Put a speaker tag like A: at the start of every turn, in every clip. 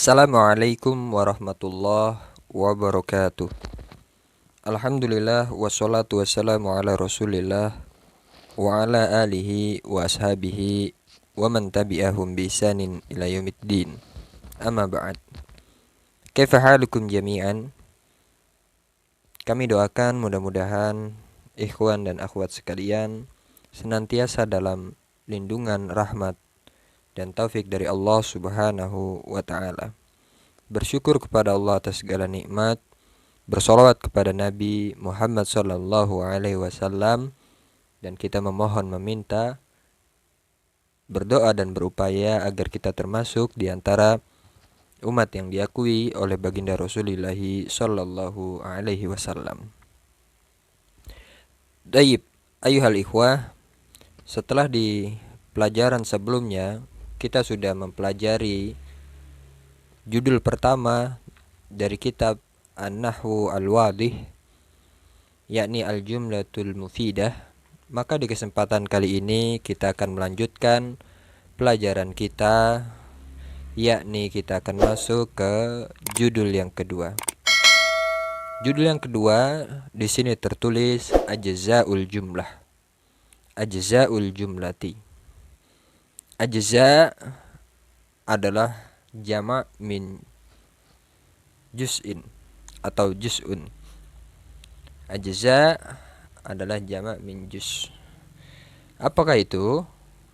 A: Assalamualaikum warahmatullahi wabarakatuh. Alhamdulillah wassalatu wassalamu ala rasulillah wa ala alihi wa ashabihi wa man tabi'ahum bi ihsanin ila yaumiddin. Amma ba'd. Kaifa halukum jami'an? Kami doakan mudah-mudahan ikhwan dan akhwat sekalian senantiasa dalam lindungan rahmat dan taufik dari Allah Subhanahu wa taala. Bersyukur kepada Allah atas segala nikmat, bersolawat kepada Nabi Muhammad sallallahu alaihi wasallam, dan kita memohon meminta, berdoa dan berupaya agar kita termasuk di antara umat yang diakui oleh baginda Rasulullah sallallahu alaihi wasallam. Baik, ayuhal ikhwah, setelah di pelajaran sebelumnya kita sudah mempelajari judul pertama dari kitab An-Nahwu Al-Wadih, yakni Al-Jumlatul Mufidah. Maka di kesempatan kali ini kita akan melanjutkan pelajaran kita, yakni kita akan masuk ke judul yang kedua. Judul yang kedua di sini tertulis Ajzaul Jumlah. Ajzaul Jumlati. Ajza adalah jamak min juz'in atau juz'un. Ajza adalah jamak min juz'. Apakah itu?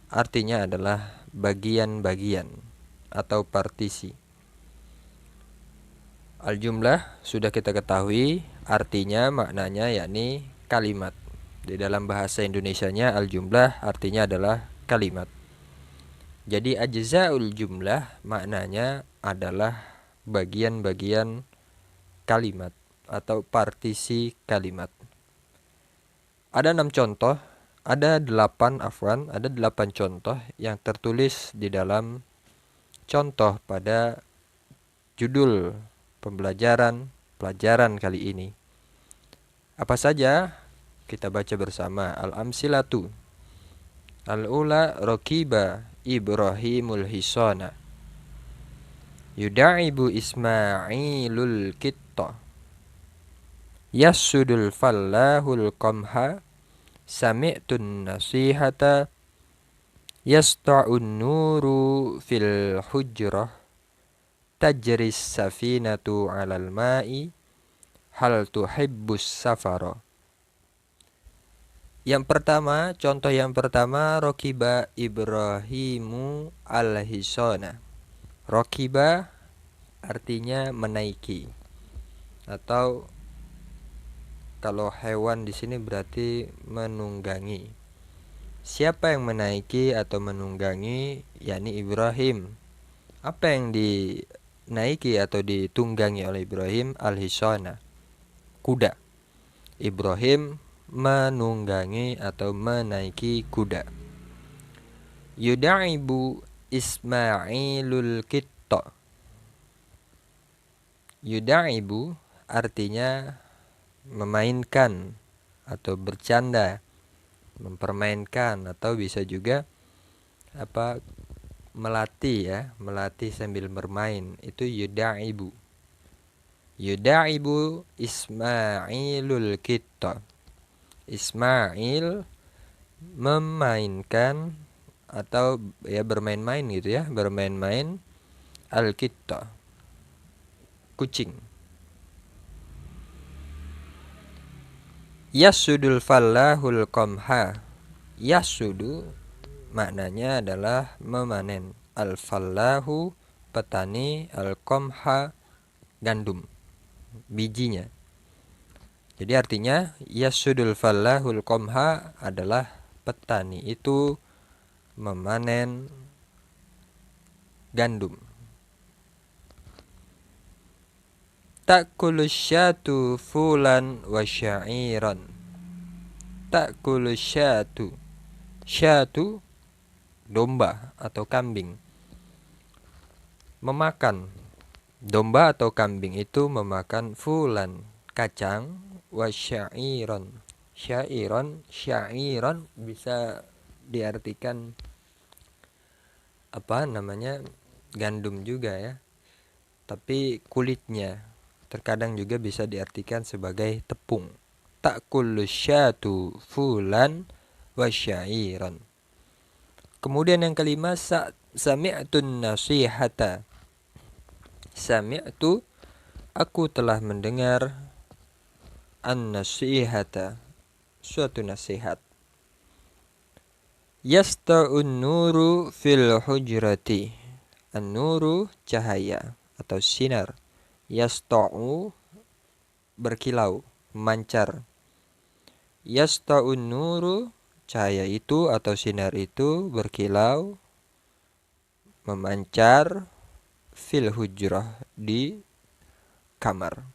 A: Artinya adalah bagian-bagian atau partisi. Al-jumlah sudah kita ketahui artinya, maknanya yakni kalimat. Di dalam bahasa Indonesianya al-jumlah artinya adalah kalimat. Jadi ajzaul jumlah maknanya adalah bagian-bagian kalimat atau partisi kalimat. Ada 6 contoh, ada 8 contoh yang tertulis di dalam contoh pada judul pelajaran kali ini. Apa saja? Kita baca bersama. Al-amsilatu. Al-ula rakiba Ibrahimul hisana. Yuda'ibu Ismailul kitta. Yassudul fallahul qamha. Sami'tun nasihata. Yasta'un nuru fil hujrah. Tajris safinatu alal ma'i. Hal tuhibbus safara. Contoh yang pertama, Rokiba Ibrahimu al-hisana. Rokiba artinya menaiki, atau kalau hewan di sini berarti menunggangi. Siapa yang menaiki atau menunggangi? Yakni Ibrahim. Apa yang dinaiki atau ditunggangi oleh Ibrahim? Al-hisana, kuda. Ibrahim menunggangi atau menaiki kuda. Yuda'ibu Ismailul kitta. Yuda'ibu artinya memainkan atau bercanda, mempermainkan, atau bisa juga melatih sambil bermain. Itu yuda'ibu. Yuda'ibu Ismailul kitta. Ismail memainkan atau bermain-main gitu ya, bermain-main al-kitta, kucing. Yasudul fallahul qamha. Yasudu maknanya adalah memanen. Al-fallahu petani, al-qamha gandum, bijinya. Jadi artinya yasudul fallahul qamha adalah petani itu memanen gandum. Ta'kulus syatu fulan wa sya'iran. Ta'kulus syatu. Syatu domba atau kambing. Memakan domba atau kambing itu memakan fulan kacang, wa sya'iran. Sya'iran bisa diartikan gandum juga ya. tapi kulitnya. Terkadang juga bisa diartikan sebagai tepung. Ta'kullu syatu fulan wa syairan. Kemudian yang kelima, sami'tun nasihata. Sami'tu, aku telah mendengar an-nasihata, suatu nasihat. Yasta'un nuru fil hujrati. An-nuru cahaya atau sinar. Yasta'u berkilau, memancar. Yasta'un nuru, cahaya itu atau sinar itu berkilau, memancar, fil hujrah, di kamar.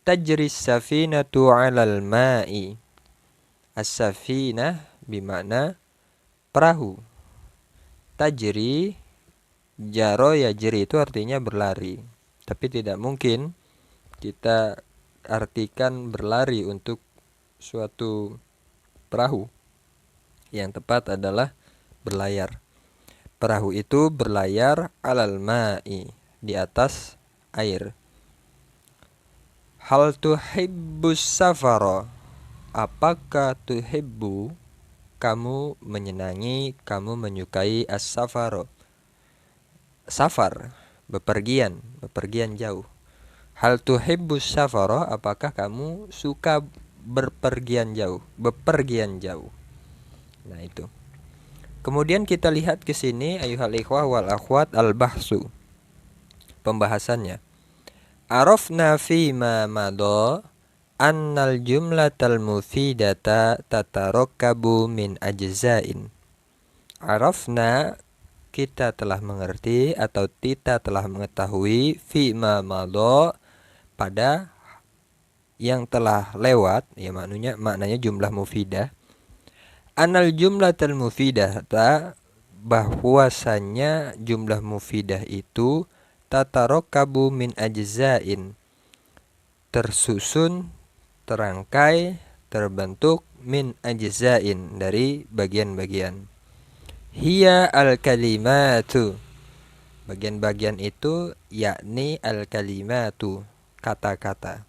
A: Tajris safinatu 'alal ma'i. As-safinah bermakna perahu. Tajri, jaro yajri itu artinya berlari. Tapi tidak mungkin kita artikan berlari untuk suatu perahu. Yang tepat adalah berlayar. Perahu itu berlayar 'alal ma'i, di atas air. Hal tuhibbus safara. Apakah tuhibbu, kamu menyenangi, kamu menyukai as-safaro. Safar, bepergian jauh. Hal tuhibbus safaro, apakah kamu suka bepergian jauh. Nah itu. Kemudian kita lihat ke sini, ayuhal ikhwah wal akhwat, al-bahsu. Pembahasannya. Arafna fima madha annal jumlatal mufidata tatarakabu min ajza'in. Arafna, kita telah mengerti atau kita telah mengetahui, fima madha, pada yang telah lewat, ya maknanya jumlah mufidah. Annal jumlatal mufidata, bahwasannya jumlah mufidah itu tatarakabu min ajza'in, tersusun, terangkai, terbentuk, min ajza'in, dari bagian-bagian. Hiya al-kalimatu, bagian-bagian itu yakni al-kalimatu, kata-kata.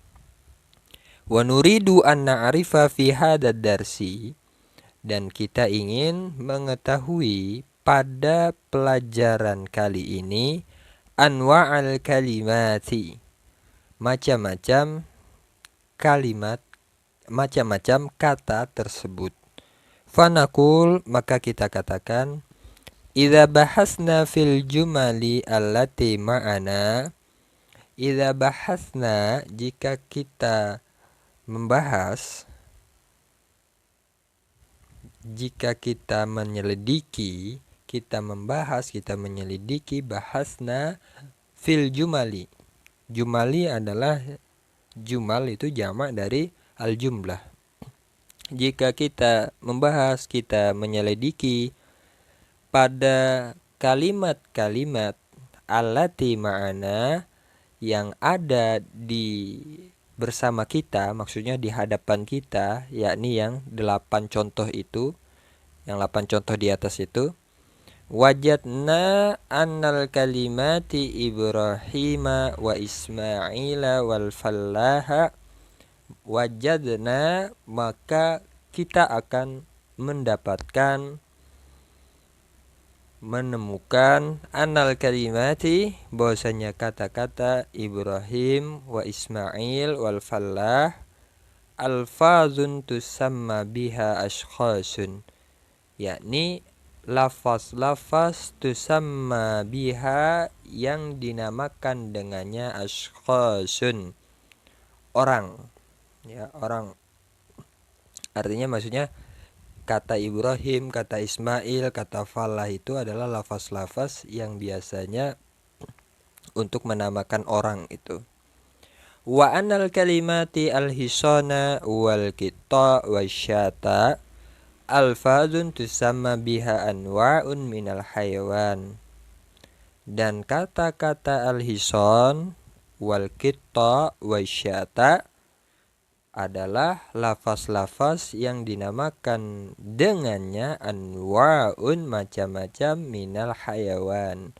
A: Wa nuridu an na'rifa fi hadad darsi, dan kita ingin mengetahui pada pelajaran kali ini anwa'al kalimati, macam-macam kalimat, macam-macam kata tersebut. Fanaqul, maka kita katakan, idza bahasna fil jumali allati ma'ana. Idza bahasna, jika kita membahas, jika kita menyelidiki, kita membahas, kita menyelidiki, bahasna fil jumali. Jumali adalah, jumal itu jamak dari al-jumlah. Jika kita membahas, kita menyelidiki pada kalimat-kalimat allati ma'ana, yang ada di bersama kita, maksudnya di hadapan kita, yakni yang 8 contoh itu, yang 8 contoh di atas itu. Wajadna annal kalimati Ibrahima wa Ismaila wal fallaha. Wajadna, maka kita akan mendapatkan, menemukan, annal kalimati, bahwasanya kata-kata Ibrahim wa Ismail wal fallah, alfazun tusamma biha ashkhasun, yakni lafaz-lafaz tusamma biha, yang dinamakan dengannya ashkhasun, orang, ya, orang. Artinya maksudnya kata Ibrahim, kata Ismail, kata Falah itu adalah lafaz-lafaz yang biasanya untuk menamakan orang itu. Wa anal kalimati al-hisana wal kita wasyata alfazun tusamma biha anwa'un minal hayawan. Dan kata-kata al-hisan wal kita wasyata adalah lafaz-lafaz yang dinamakan dengannya anwa'un, macam-macam, minal hayawan,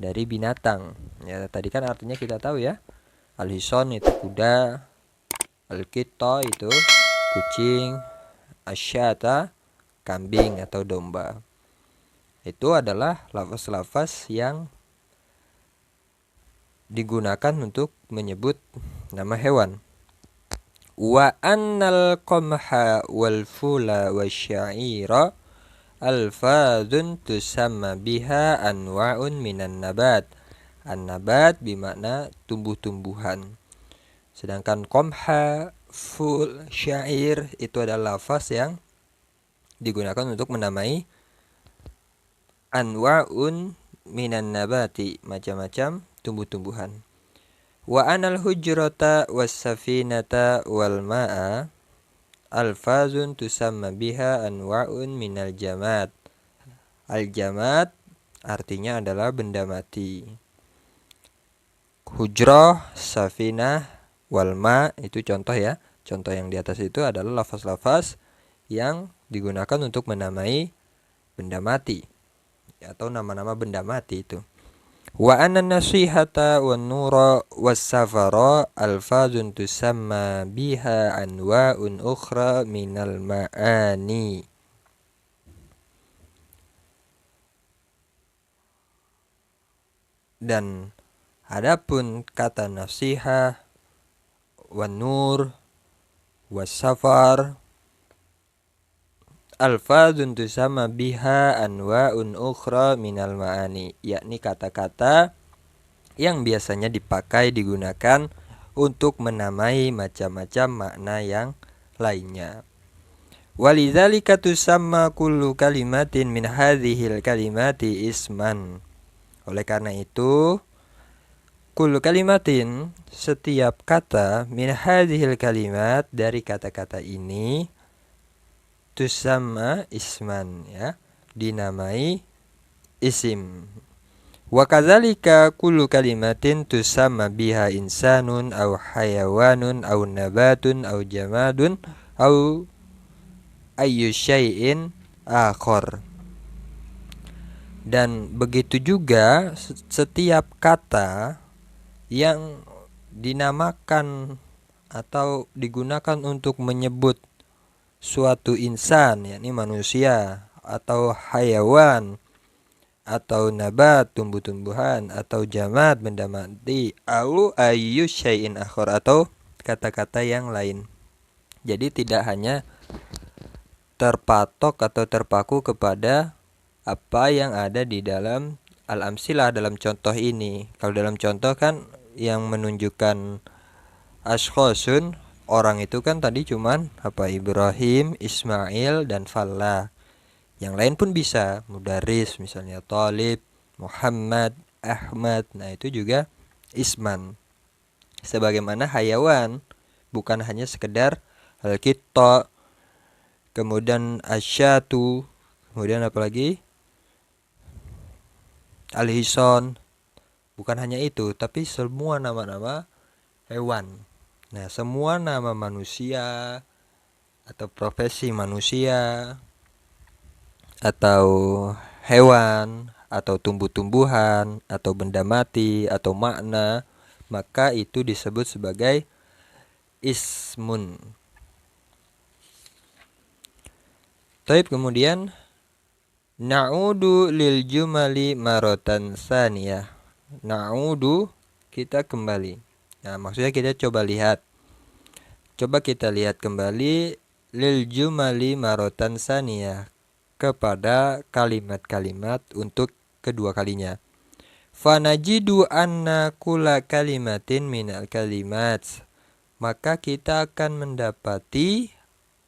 A: dari binatang. Ya, tadi kan artinya kita tahu ya. Al-hison itu kuda, al-qitta itu kucing, asyata kambing atau domba. Itu adalah lafaz-lafaz yang digunakan untuk menyebut nama hewan. Wa annal qamha wal fula wasya'ira alfadun tusamma biha anwa'un minan nabat. An-nabat bermakna tumbuh-tumbuhan. Sedangkan qamha, ful, syair itu adalah lafaz yang digunakan untuk menamai anwa'un minan nabati, macam-macam tumbuh-tumbuhan. Wa anal hujrata was safinata wal ma'a alfazun tusamma biha anwa'un minal jamad. Al-jamad artinya adalah benda mati. Hujrah, safinah, wal ma itu contoh ya. Contoh yang di atas itu adalah lafaz-lafaz yang digunakan untuk menamai benda mati atau nama-nama benda mati itu. Wa anna nasihata wan nura was safara alfazun tusamma biha anwa'un ukhra minal ma'ani. Dan adapun kata nasihah, wan nur, was safar alfazun tusamma biha anwa'un ukhra minal ma'ani, yakni kata-kata yang biasanya dipakai digunakan untuk menamai macam-macam makna yang lainnya. Walidzalika tusamma kullu kalimatin min hadhil kalimati isman. Oleh karena itu, kullu kalimatin, setiap kata, min hadhil kalimat, dari kata-kata ini, tusamma isman, ya, dinamai isim. Wa kadzalika kullu kalimatin tusamma biha insanun aw hayawanun aw nabatun aw jamadun aw ayyu syai'in akhar. Dan begitu juga setiap kata yang dinamakan atau digunakan untuk menyebut suatu insan, yakni manusia, atau hayawan, atau nabat, tumbuh-tumbuhan, atau jamad, benda mati, au ayyu syai'in akhar, atau kata-kata yang lain. Jadi tidak hanya terpatok atau terpaku kepada apa yang ada di dalam al-amsilah, dalam contoh ini. Kalau dalam contoh kan yang menunjukkan ashkhosun, orang itu kan tadi cuman apa, Ibrahim, Ismail, dan Fallah. Yang lain pun bisa, mudaris misalnya, Talib, Muhammad, Ahmad. Nah itu juga isman. Sebagaimana hayawan bukan hanya sekedar al-qitta, kemudian asyatu, kemudian apa lagi, al-hison. Bukan hanya itu, tapi semua nama-nama hewan. Nah, semua nama manusia atau profesi manusia atau hewan atau tumbuh-tumbuhan atau benda mati atau makna, maka itu disebut sebagai ismun. Taib, kemudian na'udu lil jumali marotan saniyah. Na'udu, kita kembali. Nah, maksudnya kita coba lihat. Coba kita lihat kembali lil jumali marotan saniyah, kepada kalimat-kalimat untuk kedua kalinya. Fanajidu anna kula kalimatin minal kalimat. Maka kita akan mendapati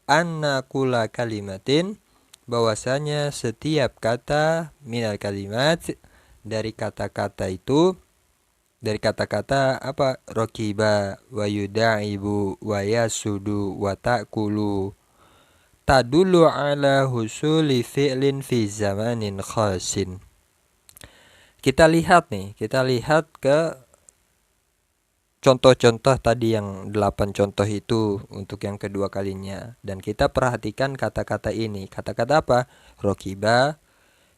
A: anna kula kalimatin, bahwasanya setiap kata minal kalimat, dari kata-kata itu, dari kata-kata apa, rokiba wa yudaibu wa yasudu wa ta'kulu, tadulu ala husuli fi'lin fi zamanin khasin. Kita lihat ke contoh-contoh tadi, yang 8 contoh itu untuk yang kedua kalinya, dan kita perhatikan kata-kata ini. Kata-kata apa? Rokiba,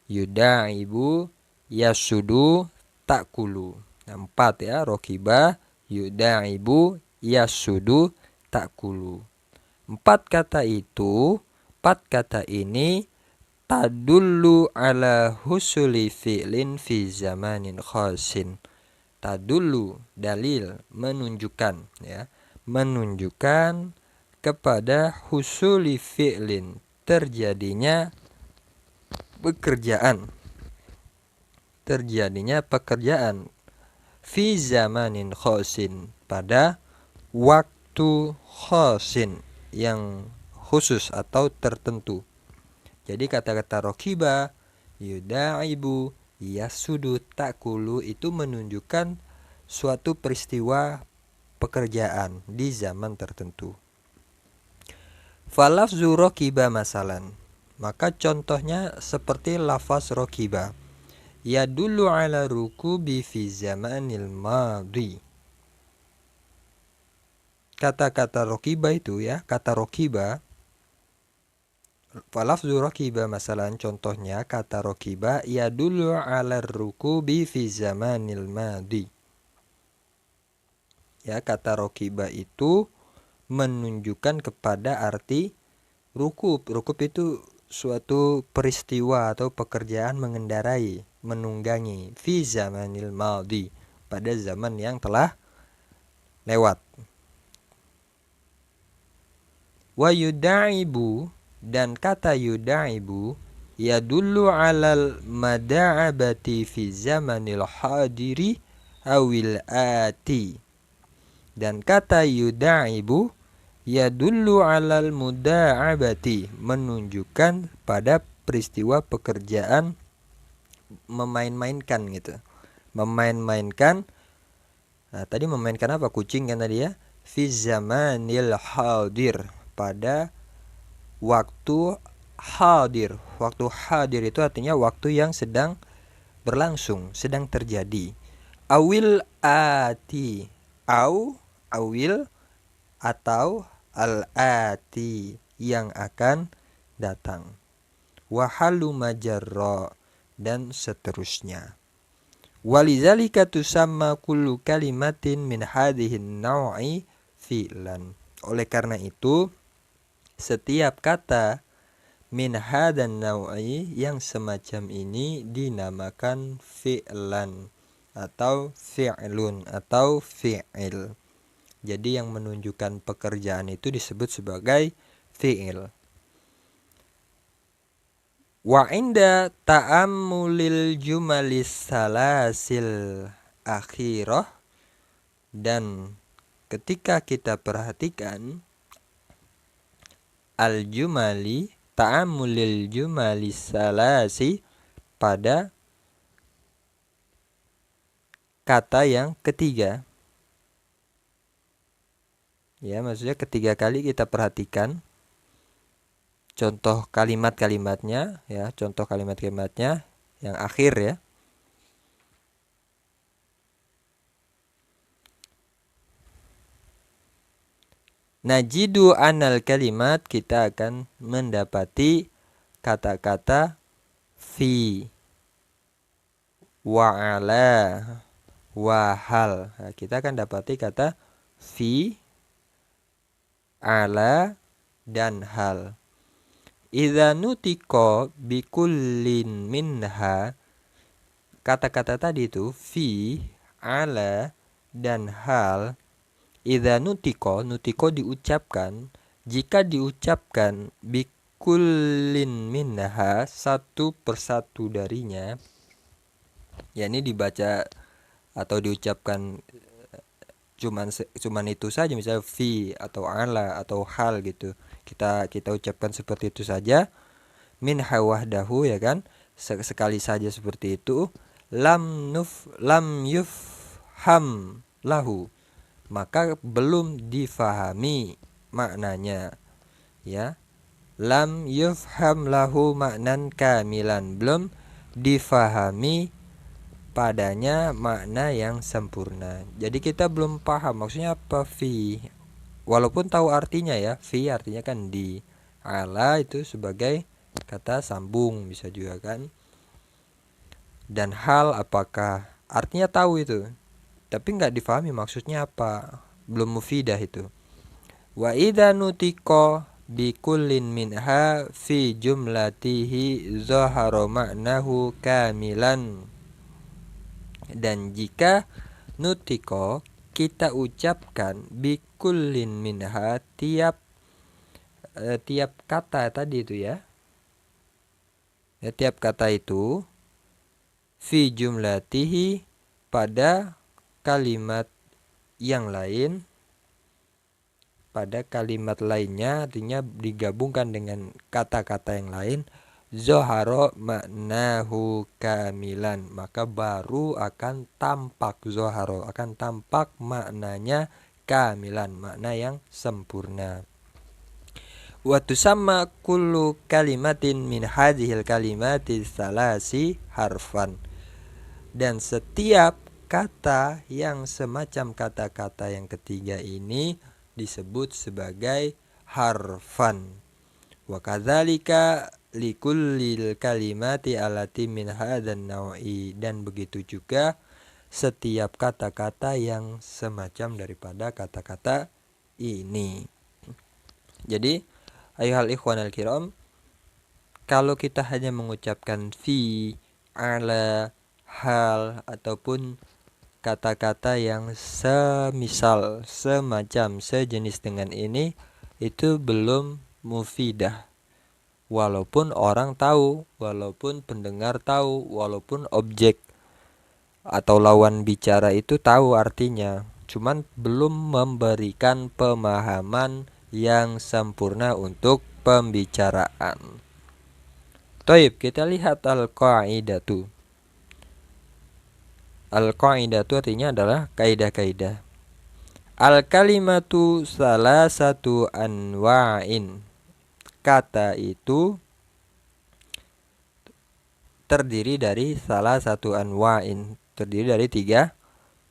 A: yudaibu, yasudu, ta'kulu. Nah, 4 ya, rokiba, yuda'ibu, yasudu, ta'kulu. 4 kata ini tadullu ala husuli fi'lin fi zamanin khasin. Tadullu, dalil, menunjukkan ya, menunjukkan kepada husuli fi'lin, terjadinya pekerjaan fi zamanin khasin, pada waktu khasin, yang khusus atau tertentu. Jadi kata-kata rokiba, yuda'ibu, yasudu, ta'kulu itu menunjukkan suatu peristiwa pekerjaan di zaman tertentu. Falafzu rokiba masalan, maka contohnya seperti lafaz rokiba, yadullu ala rukubi fi zamanil madhi. Kata-kata rokiba itu ya, kata rokiba, falafzu rokiba masalan, contohnya kata rokiba, yadullu ala rukubi fi zamanil madhi. Ya, kata rokiba itu menunjukkan kepada arti rukub. Rukub itu suatu peristiwa atau pekerjaan mengendarai, menunggangi, fi zamanil madhi, pada zaman yang telah lewat. Wa yuda'ibu, dan kata yuda'ibu, yadullu alal mada'abati fi zamanil hadiri awil ati. Dan kata yuda'ibu yadullu alal muda'abati, menunjukkan pada peristiwa pekerjaan memain-mainkan gitu. Memain-mainkan. Nah, tadi memainkan apa? Kucing kan tadi ya. Fi zamanil hadir, pada waktu hadir. Waktu hadir itu artinya waktu yang sedang berlangsung, sedang terjadi. Awil ati, awil atau al-ati, yang akan datang. Wahalu majarra, dan seterusnya. Walizalika tusamma kullu kalimatin min hadhihin naw'i fi'lan. Oleh karena itu, setiap kata min hadan naw'i, yang semacam ini, dinamakan fi'lan atau fi'lun atau fi'il. Jadi yang menunjukkan pekerjaan itu disebut sebagai fi'il. Wa inda ta'ammulil jumalis salasil akhirah, dan ketika kita perhatikan al-jumali, ta'ammulil jumalis salasi, pada kata yang ketiga. Ya, maksudnya ketiga kali kita perhatikan contoh kalimat-kalimatnya ya, contoh kalimat-kalimatnya yang akhir ya. Najidu anal kalimat, kita akan mendapati kata-kata fi, wa ala, wa hal. Nah, kita akan dapati kata fi, ala, dan hal. Idza nutiko bikullin minha, kata-kata tadi itu fi, ala, dan hal. Idza nutiko diucapkan, jika diucapkan bikullin minha, satu persatu darinya, yakni dibaca atau diucapkan cuman itu saja, misalnya fi atau ala atau hal gitu, kita ucapkan seperti itu saja, min hawahdahu ya kan, sekali saja seperti itu, lam yufham lahu, maka belum difahami maknanya ya. Lam yufham lahu maknan kamilan, belum difahami padanya makna yang sempurna. Jadi kita belum paham maksudnya apa fi, walaupun tahu artinya ya. Fi artinya kan di, ala itu sebagai kata sambung bisa juga kan. Dan hal apakah artinya tahu itu, tapi nggak difahami maksudnya apa, belum mufidah itu. Wa idza nutiko bi kullin minha fi jumlatihi zahara ma'nahu kamilan. Dan jika nutiko kita ucapkan bi kullin minha tiap kata tadi itu ya. Tiap kata itu fi jumlatihi pada kalimat yang lain, pada kalimat lainnya, artinya digabungkan dengan kata-kata yang lain, zoharo maknahu kamilan, maka baru akan tampak, zoharo akan tampak maknanya kamilan, makna yang sempurna. Wa tusamma kullu kalimatin min hadhil kalimati salasi harfan. Dan setiap kata yang semacam kata-kata yang ketiga ini disebut sebagai harfan. Wa kadzalika likullil kalimati allati min hadzal naw'i. Dan begitu juga setiap kata-kata yang semacam daripada kata-kata ini. Jadi ayuhal ikhwanal kiram, kalau kita hanya mengucapkan fi, ala, hal, ataupun kata-kata yang semisal, semacam, sejenis dengan ini, itu belum mufidah. Walaupun orang tahu, walaupun pendengar tahu, walaupun objek atau lawan bicara itu tahu artinya, cuman belum memberikan pemahaman yang sempurna untuk pembicaraan. Taib, kita lihat al-qa'idatu. Al-qa'idatu artinya adalah kaidah-kaidah. Al-kalimatu salah satu anwa'in. Kata itu terdiri dari salah satu anwa'in, terdiri dari 3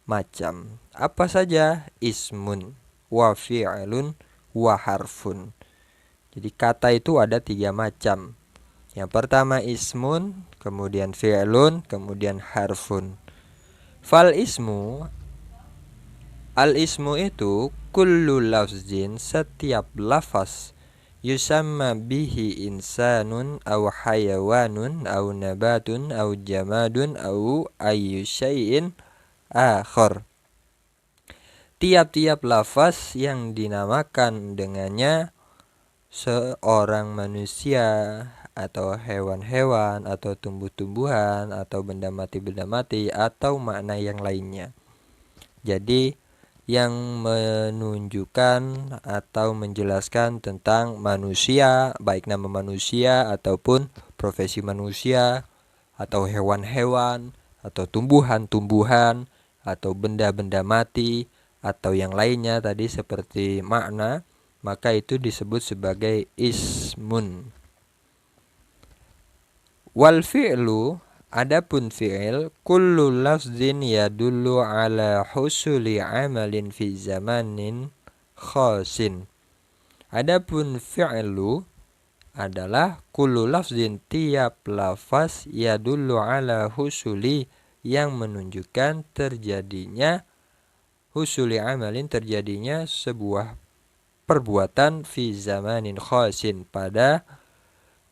A: macam. Apa saja? Ismun, wa fi'lun, wa harfun. Jadi kata itu ada 3 macam. Yang pertama ismun, kemudian fi'lun, kemudian harfun. Fal ismu, al ismu itu kullu lafzin, setiap lafaz, yusamma bihi insanun aw hayawanun aw nabatun aw jamadun aw ayyu syai'in akhar. Tiap-tiap lafaz yang dinamakan dengannya seorang manusia atau hewan-hewan atau tumbuh-tumbuhan atau benda mati atau makna yang lainnya. Jadi yang menunjukkan atau menjelaskan tentang manusia, baik nama manusia ataupun profesi manusia atau hewan-hewan atau tumbuhan-tumbuhan atau benda-benda mati atau yang lainnya tadi seperti makna, maka itu disebut sebagai ismun. Wal fi'lu, adapun fi'il, kullu lafzin yadullu ala husuli amalin fi zamanin khasin. Adapun fi'lu adalah kullu lafzin, tiap lafaz, yadullu ala husuli, yang menunjukkan terjadinya husuli amalin, terjadinya sebuah perbuatan fi zamanin khasin, pada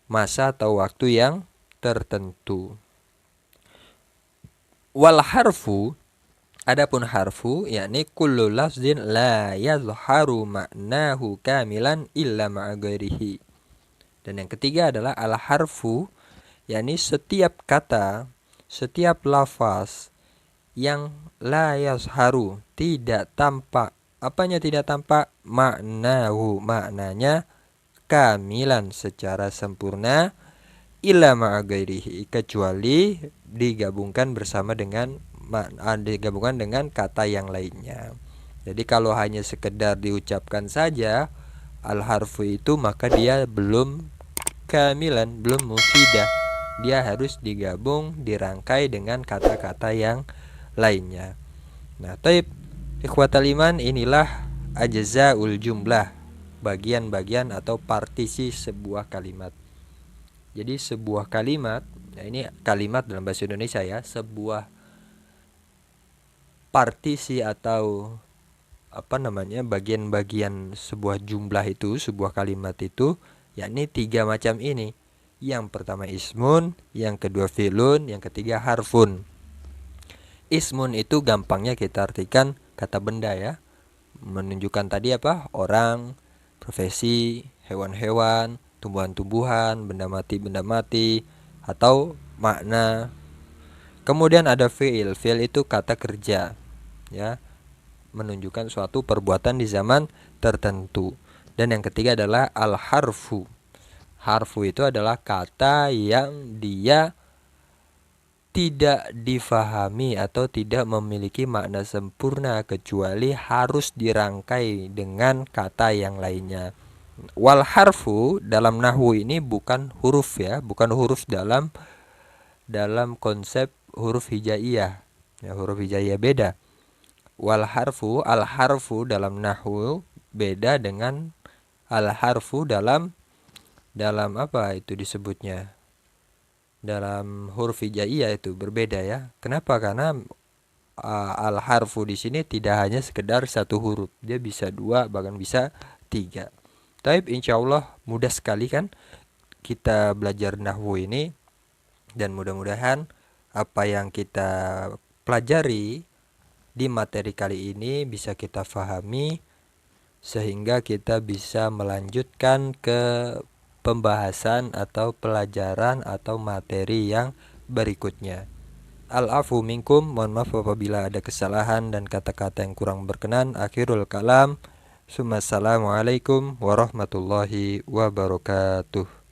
A: masa atau waktu yang tertentu. Wal harfu, adapun harfu, yakni kullu lafzin la yazharu ma'nahu kamilan illa ma'a ghairihi. Dan yang ketiga adalah al harfu, yakni setiap kata, setiap lafaz yang la yazharu, tidak tampak. Apanya tidak tampak? Maknahu, maknanya, kamilan, secara sempurna, illa ma'a ghairihi, kecuali digabungkan bersama dengan digabungkan dengan kata yang lainnya. Jadi kalau hanya sekedar diucapkan saja al harfu itu, maka dia belum kamilan, belum mufidah. Dia harus digabung, dirangkai dengan kata-kata yang lainnya. Nah, taib ikhwatal iman, inilah ajzaul jumlah, bagian-bagian atau partisi sebuah kalimat. Jadi sebuah kalimat, nah ini kalimat dalam bahasa Indonesia ya, sebuah partisi atau bagian-bagian sebuah jumlah itu, sebuah kalimat itu, yakni 3 macam ini. Yang pertama ismun, yang kedua fi'lun, yang ketiga harfun. Ismun itu gampangnya kita artikan kata benda ya. Menunjukkan tadi apa? Orang, profesi, hewan-hewan, tumbuhan-tumbuhan, benda mati, atau makna. Kemudian ada fi'il. Fi'il itu kata kerja ya, menunjukkan suatu perbuatan di zaman tertentu. Dan yang ketiga adalah al-harfu. Harfu itu adalah kata yang dia tidak difahami atau tidak memiliki makna sempurna kecuali harus dirangkai dengan kata yang lainnya. Wal harfu dalam nahwu ini bukan huruf ya, bukan huruf dalam konsep huruf hijaiyah. Ya, huruf hijaiyah beda. Wal harfu, al harfu dalam nahwu beda dengan al harfu dalam apa itu disebutnya? Dalam huruf hijaiyah itu berbeda ya. Kenapa? Karena al harfu di sini tidak hanya sekedar satu huruf, dia bisa 2 bahkan bisa 3. Taib, insyaallah mudah sekali kan kita belajar nahwu ini, dan mudah-mudahan apa yang kita pelajari di materi kali ini bisa kita fahami sehingga kita bisa melanjutkan ke pembahasan atau pelajaran atau materi yang berikutnya. Al-afu minkum, mohon maaf apabila ada kesalahan dan kata-kata yang kurang berkenan. Akhirul kalam, assalamualaikum warahmatullahi wabarakatuh.